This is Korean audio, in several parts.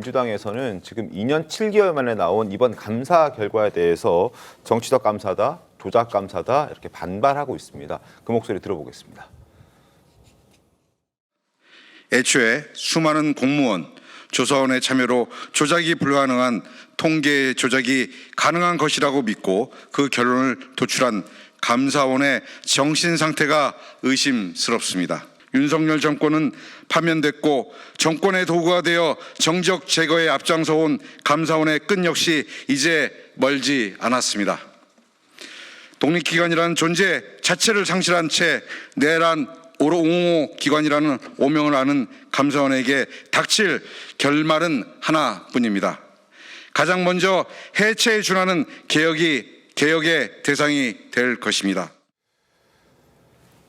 민주당에서는 지금 2년 7개월 만에 나온 이번 감사 결과에 대해서 정치적 감사다, 조작 감사다 이렇게 반발하고 있습니다. 그 목소리 들어보겠습니다. 애초에 수많은 공무원, 조사원의 참여로 조작이 불가능한 통계 조작이 가능한 것이라고 믿고 그 결론을 도출한 감사원의 정신 상태가 의심스럽습니다. 윤석열 정권은 파면됐고 정권의 도구가 되어 정적 제거에 앞장서온 감사원의 끈 역시 이제 멀지 않았습니다. 독립기관이라는 존재 자체를 상실한 채 내란 옹호 기관이라는 오명을 아는 감사원에게 닥칠 결말은 하나뿐입니다. 가장 먼저 해체에 준하는 개혁의 대상이 될 것입니다.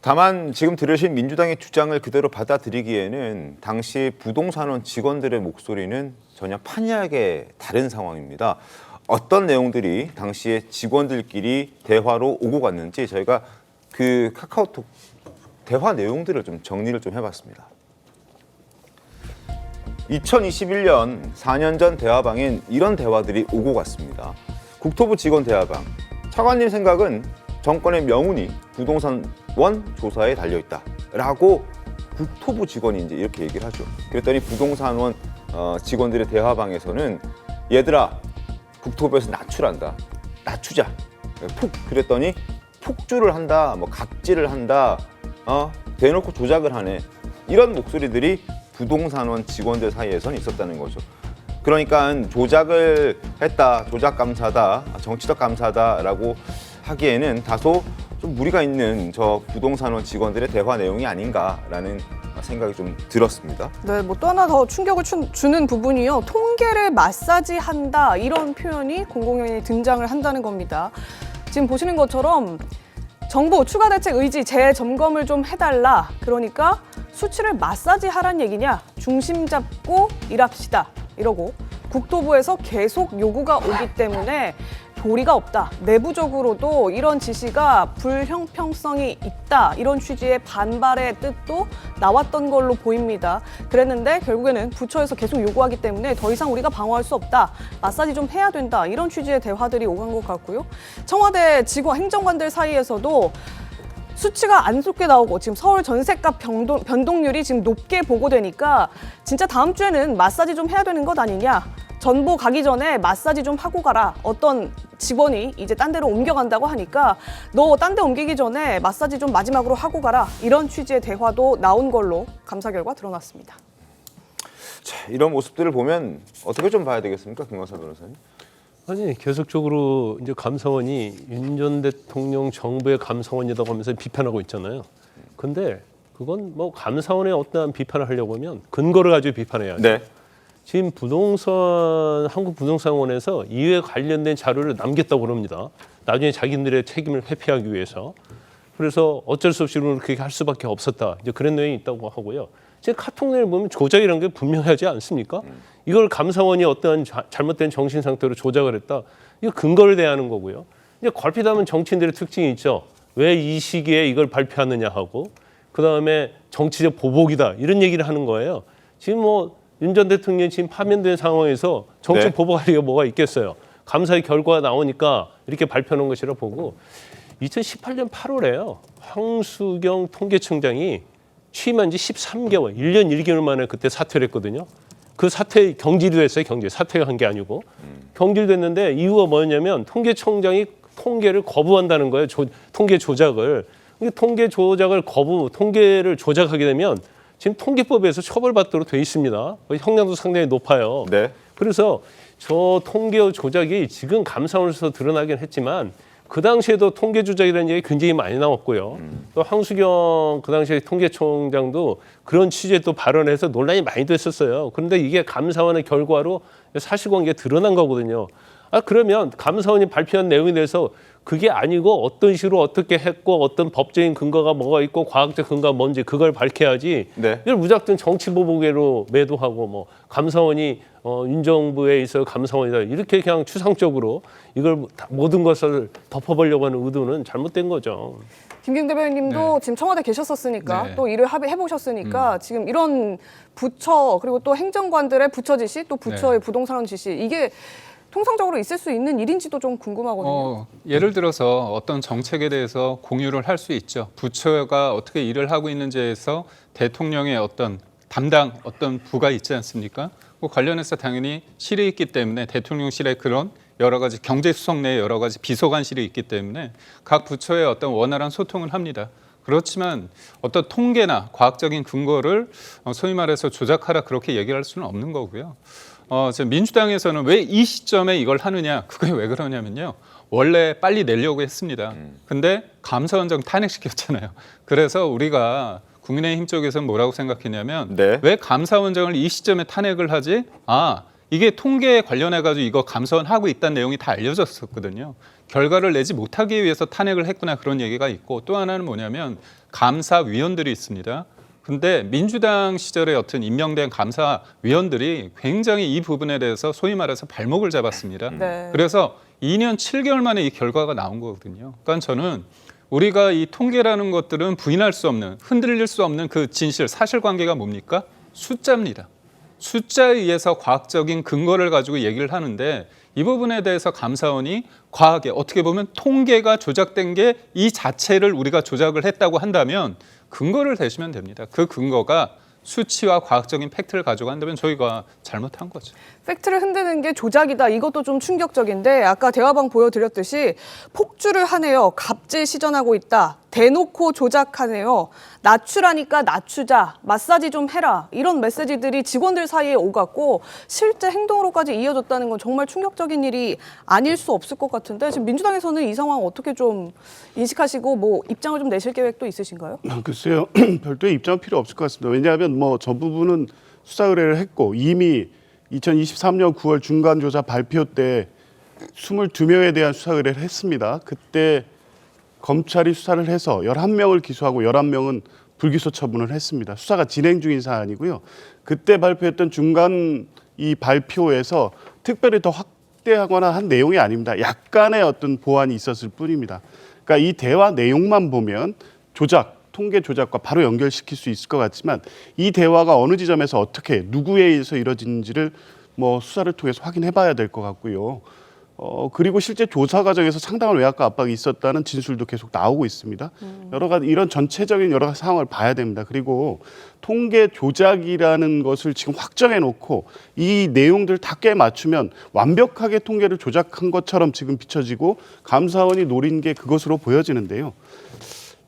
다만 지금 들으신 민주당의 주장을 그대로 받아들이기에는 당시 부동산원 직원들의 목소리는 전혀 판이하게 다른 상황입니다. 어떤 내용들이 당시에 직원들끼리 대화로 오고 갔는지 저희가 그 카카오톡 대화 내용들을 좀 정리를 좀 해봤습니다. 2021년 4년 전 대화방엔 이런 대화들이 오고 갔습니다. 국토부 직원 대화방. 차관님 생각은 정권의 명운이 부동산원 조사에 달려있다라고 국토부 직원이 이제 이렇게 얘기를 하죠. 그랬더니 부동산원 직원들의 대화방에서는 얘들아 국토부에서 낮추란다. 낮추자. 그랬더니 폭주를 한다. 뭐 갑질을 한다. 대놓고 조작을 하네. 이런 목소리들이 부동산원 직원들 사이에선 있었다는 거죠. 그러니까 조작을 했다, 조작 감사다, 정치적 감사다라고 하기에는 다소 좀 무리가 있는 저 부동산원 직원들의 대화 내용이 아닌가라는 생각이 좀 들었습니다. 네, 뭐 또 하나 더 충격을 주는 부분이요. 통계를 마사지한다 이런 표현이 공공연히 등장을 한다는 겁니다. 지금 보시는 것처럼 정부 추가 대책 의지 재점검을 좀 해달라. 그러니까 수치를 마사지하란 얘기냐. 중심 잡고 일합시다. 이러고 국토부에서 계속 요구가 오기 때문에 도리가 없다. 내부적으로도 이런 지시가 불형평성이 있다. 이런 취지의 반발의 뜻도 나왔던 걸로 보입니다. 그랬는데 결국에는 부처에서 계속 요구하기 때문에 더 이상 우리가 방어할 수 없다. 마사지 좀 해야 된다. 이런 취지의 대화들이 오간 것 같고요. 청와대 직원 행정관들 사이에서도 수치가 안 좋게 나오고 지금 서울 전셋값 변동률이 지금 높게 보고되니까 진짜 다음 주에는 마사지 좀 해야 되는 것 아니냐. 전보 가기 전에 마사지 좀 하고 가라. 어떤 직원이 이제 딴 데로 옮겨간다고 하니까 너 딴 데 옮기기 전에 마사지 좀 마지막으로 하고 가라. 이런 취지의 대화도 나온 걸로 감사 결과 드러났습니다. 자, 이런 모습들을 보면 어떻게 좀 봐야 되겠습니까, 김광사 변호사님? 아니 계속적으로 이제 감사원이 윤 전 대통령 정부의 감사원이라고 하면서 비판하고 있잖아요. 근데 그건 뭐 감사원의 어떠한 비판을 하려고 하면 근거를 가지고 비판해야죠. 네. 지금 한국부동산원에서 이에 관련된 자료를 남겼다고 그럽니다. 나중에 자기들의 책임을 회피하기 위해서. 그래서 어쩔 수 없이 그렇게 할 수밖에 없었다. 이제 그런 내용이 있다고 하고요. 제 카톡 내용을 보면 조작이라는 게 분명하지 않습니까? 이걸 감사원이 어떠한 잘못된 정신 상태로 조작을 했다. 이거 근거를 대하는 거고요. 이제 걸핏하면 정치인들의 특징이 있죠. 왜 이 시기에 이걸 발표하느냐 하고 그다음에 정치적 보복이다. 이런 얘기를 하는 거예요. 지금 뭐 윤 전 대통령이 지금 파면된 상황에서 정치 보복할 리가 뭐가 있겠어요. 감사의 결과가 나오니까 이렇게 발표하는 것이라 보고 2018년 8월에요. 황수경 통계청장이 취임한 지 13개월, 1년 1개월 만에 그때 사퇴를 했거든요. 그 사퇴 경질이 됐어요. 사퇴가 한 게 아니고. 경질됐는데 이유가 뭐였냐면 통계청장이 통계를 거부한다는 거예요. 통계 조작을. 통계를 조작하게 되면 지금 통계법에서 처벌받도록 돼 있습니다. 형량도 상당히 높아요. 네. 그래서 저 통계 조작이 지금 감사원에서 드러나긴 했지만 그 당시에도 통계 조작이라는 얘기 굉장히 많이 나왔고요. 또 황수경 그 당시에 통계청장도 그런 취지의 또 발언해서 논란이 많이 됐었어요. 그런데 이게 감사원의 결과로 사실관계가 드러난 거거든요. 그러면 감사원이 발표한 내용에 대해서 그게 아니고 어떤 식으로 어떻게 했고 어떤 법적인 근거가 뭐가 있고 과학적 근거가 뭔지 그걸 밝혀야지 네. 이걸 무작정 정치 보복으로 매도하고 뭐 감사원이 윤정부에 있어 감사원이다 이렇게 그냥 추상적으로 이걸 모든 것을 덮어보려고 하는 의도는 잘못된 거죠. 김기웅 대변인님도 네. 지금 청와대 계셨었으니까 네. 또 일을 해보셨으니까 지금 이런 부처 그리고 또 행정관들의 부처 지시 또 부처의 부동산 지시 이게 통상적으로 있을 수 있는 일인지도 좀 궁금하거든요. 예를 들어서 어떤 정책에 대해서 공유를 할 수 있죠. 부처가 어떻게 일을 하고 있는지에서 대통령의 어떤 담당 어떤 부가 있지 않습니까? 그 관련해서 당연히 실이 있기 때문에 대통령실에 그런 여러 가지 경제수석 내에 여러 가지 비서관실이 있기 때문에 각 부처의 어떤 원활한 소통을 합니다. 그렇지만 어떤 통계나 과학적인 근거를 소위 말해서 조작하라 그렇게 얘기를 할 수는 없는 거고요. 지금 민주당에서는 왜 이 시점에 이걸 하느냐? 그게 왜 그러냐면요. 원래 빨리 내려고 했습니다. 근데 감사원장 탄핵시켰잖아요. 그래서 우리가 국민의힘 쪽에서는 뭐라고 생각했냐면 네. 왜 감사원장을 이 시점에 탄핵을 하지? 이게 통계에 관련해가지고 이거 감사원 하고 있다는 내용이 다 알려졌었거든요. 결과를 내지 못하기 위해서 탄핵을 했구나 그런 얘기가 있고 또 하나는 뭐냐면 감사위원들이 있습니다. 근데 민주당 시절에 어떤 임명된 감사위원들이 굉장히 이 부분에 대해서 소위 말해서 발목을 잡았습니다. 네. 그래서 2년 7개월 만에 이 결과가 나온 거거든요. 그러니까 저는 우리가 이 통계라는 것들은 부인할 수 없는, 흔들릴 수 없는 그 진실, 사실관계가 뭡니까? 숫자입니다. 숫자에 의해서 과학적인 근거를 가지고 얘기를 하는데 이 부분에 대해서 감사원이 과하게 어떻게 보면 통계가 조작된 게 이 자체를 우리가 조작을 했다고 한다면 근거를 대시면 됩니다. 그 근거가 수치와 과학적인 팩트를 가져간다면 저희가 잘못한 거죠. 팩트를 흔드는 게 조작이다. 이것도 좀 충격적인데 아까 대화방 보여드렸듯이 폭주를 하네요. 갑질 시전하고 있다. 대놓고 조작하네요. 낮추라니까 낮추자. 마사지 좀 해라. 이런 메시지들이 직원들 사이에 오갔고 실제 행동으로까지 이어졌다는 건 정말 충격적인 일이 아닐 수 없을 것 같은데 지금 민주당에서는 이 상황 어떻게 좀 인식하시고 뭐 입장을 좀 내실 계획도 있으신가요? 글쎄요. 별도의 입장은 필요 없을 것 같습니다. 왜냐하면 뭐 저 부분은 수사 의뢰를 했고 이미 2023년 9월 중간조사 발표 때 22명에 대한 수사 의뢰를 했습니다. 그때 검찰이 수사를 해서 11명을 기소하고 11명은 불기소 처분을 했습니다. 수사가 진행 중인 사안이고요. 그때 발표했던 중간 이 발표에서 특별히 더 확대하거나 한 내용이 아닙니다. 약간의 어떤 보완이 있었을 뿐입니다. 그러니까 이 대화 내용만 보면 조작, 통계 조작과 바로 연결시킬 수 있을 것 같지만 이 대화가 어느 지점에서 어떻게 누구에 의해서 이뤄지는지를 뭐 수사를 통해서 확인해 봐야 될 것 같고요. 그리고 실제 조사 과정에서 상당한 외압과 압박이 있었다는 진술도 계속 나오고 있습니다. 여러 가지 이런 전체적인 여러 가지 상황을 봐야 됩니다. 그리고 통계 조작이라는 것을 지금 확정해 놓고 이 내용들 다 꽤 맞추면 완벽하게 통계를 조작한 것처럼 지금 비춰지고 감사원이 노린 게 그것으로 보여지는데요.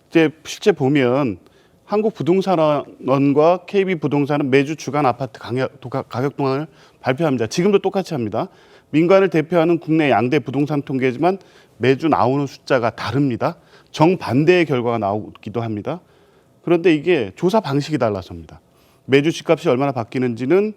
이제 실제 보면 한국부동산원과 KB부동산은 매주 주간 아파트 가격 동향을 발표합니다. 지금도 똑같이 합니다. 민간을 대표하는 국내 양대 부동산 통계지만 매주 나오는 숫자가 다릅니다. 정반대의 결과가 나오기도 합니다. 그런데 이게 조사 방식이 달라서입니다. 매주 집값이 얼마나 바뀌는지는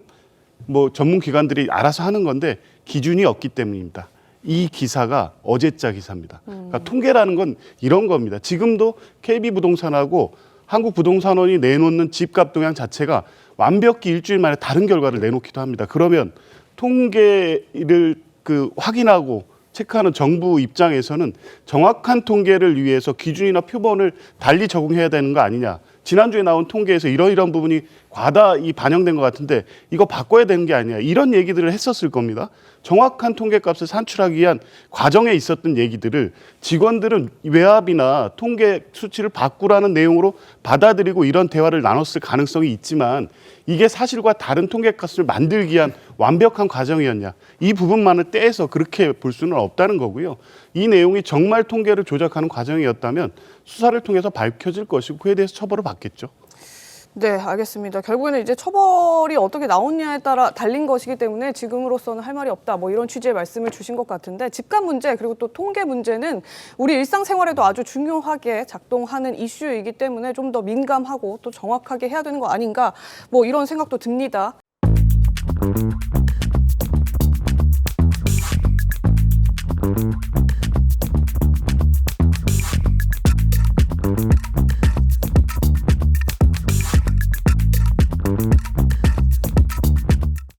뭐 전문 기관들이 알아서 하는 건데 기준이 없기 때문입니다. 이 기사가 어제자 기사입니다. 그러니까 통계라는 건 이런 겁니다. 지금도 KB부동산하고 한국부동산원이 내놓는 집값 동향 자체가 완벽히 일주일 만에 다른 결과를 내놓기도 합니다. 그러면 통계를 확인하고 체크하는 정부 입장에서는 정확한 통계를 위해서 기준이나 표본을 달리 적용해야 되는 거 아니냐. 지난주에 나온 통계에서 이런 부분이 과다 반영된 것 같은데 이거 바꿔야 되는 게 아니냐. 이런 얘기들을 했었을 겁니다. 정확한 통계값을 산출하기 위한 과정에 있었던 얘기들을 직원들은 외압이나 통계 수치를 바꾸라는 내용으로 받아들이고 이런 대화를 나눴을 가능성이 있지만 이게 사실과 다른 통계값을 만들기 위한 완벽한 과정이었냐. 이 부분만을 떼서 그렇게 볼 수는 없다는 거고요. 이 내용이 정말 통계를 조작하는 과정이었다면 수사를 통해서 밝혀질 것이고 그에 대해서 처벌을 받겠죠. 네, 알겠습니다. 결국에는 이제 처벌이 어떻게 나오냐에 따라 달린 것이기 때문에 지금으로서는 할 말이 없다. 뭐 이런 취지의 말씀을 주신 것 같은데 집값 문제 그리고 또 통계 문제는 우리 일상생활에도 아주 중요하게 작동하는 이슈이기 때문에 좀 더 민감하고 또 정확하게 해야 되는 거 아닌가 뭐 이런 생각도 듭니다.